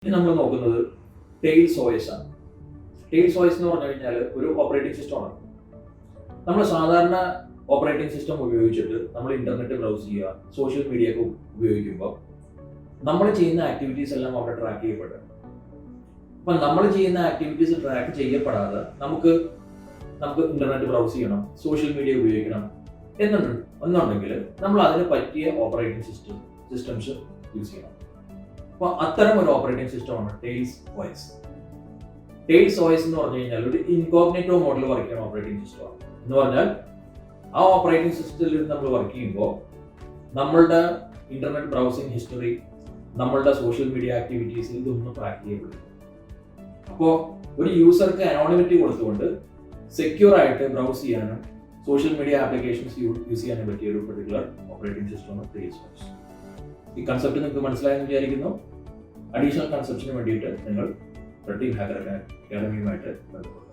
ഇനി നമ്മൾ നോക്കുന്നത് ടെയിൽസ് OS ആണ്. ടെയിൽസ് OS എന്ന് പറഞ്ഞു കഴിഞ്ഞാൽ ഒരു ഓപ്പറേറ്റിംഗ് സിസ്റ്റമാണ്. നമ്മൾ സാധാരണ ഓപ്പറേറ്റിംഗ് സിസ്റ്റം ഉപയോഗിച്ചിട്ട് നമ്മൾ ഇന്റർനെറ്റ് ബ്രൗസ് ചെയ്യുക, സോഷ്യൽ മീഡിയ ഒക്കെ ഉപയോഗിക്കുമ്പോൾ നമ്മൾ ചെയ്യുന്ന ആക്ടിവിറ്റീസ് എല്ലാം അവിടെ ട്രാക്ക് ചെയ്യപ്പെടും. അപ്പം നമ്മൾ ചെയ്യുന്ന ആക്ടിവിറ്റീസ് ട്രാക്ക് ചെയ്യപ്പെടാതെ നമുക്ക് ഇന്റർനെറ്റ് ബ്രൗസ് ചെയ്യണം, സോഷ്യൽ മീഡിയ ഉപയോഗിക്കണം എന്നുണ്ടെങ്കിൽ നമ്മൾ അതിന് പറ്റിയ ഓപ്പറേറ്റിംഗ് സിസ്റ്റംസ് യൂസ് ചെയ്യണം. അപ്പോൾ അത്തരം ഒരു ഓപ്പറേറ്റിംഗ് സിസ്റ്റമാണ് ടെയിൽസ് OS. ടെയിൽസ് OS എന്ന് പറഞ്ഞു കഴിഞ്ഞാൽ ഒരു ഇൻകോഗ്നിറ്റോ മോഡിൽ വർക്ക് ചെയ്യുന്ന ഓപ്പറേറ്റിംഗ് സിസ്റ്റമാണ്. എന്ന് പറഞ്ഞാൽ ആ ഓപ്പറേറ്റിംഗ് സിസ്റ്റത്തിൽ നമ്മൾ വർക്ക് ചെയ്യുമ്പോൾ നമ്മളുടെ ഇന്റർനെറ്റ് ബ്രൗസിംഗ് ഹിസ്റ്ററി, നമ്മളുടെ സോഷ്യൽ മീഡിയ ആക്ടിവിറ്റീസ് ഇതൊന്നും ട്രാക്ക് ചെയ്യപ്പെടും. അപ്പോൾ ഒരു യൂസർക്ക് അനോണിമിറ്റി കൊടുത്തുകൊണ്ട് സെക്യൂർ ആയിട്ട് ബ്രൗസ് ചെയ്യാനും സോഷ്യൽ മീഡിയ ആപ്ലിക്കേഷൻസ് യൂസ് ചെയ്യാനും പറ്റിയ ഒരു പെർട്ടിക്കുലർ ഓപ്പറേറ്റിംഗ് സിസ്റ്റമാണ് ടെയിൽസ് OS. ഈ കൺസെപ്റ്റ് നിങ്ങൾക്ക് മനസ്സിലായെന്ന് വിചാരിക്കുന്നു. അഡീഷണൽ കൺസെപ്റ്റിന് വേണ്ടിയിട്ട് നിങ്ങൾ RedTeam ഹാക്കർ അക്കാഡമിയുമായിട്ട് ബന്ധപ്പെടും.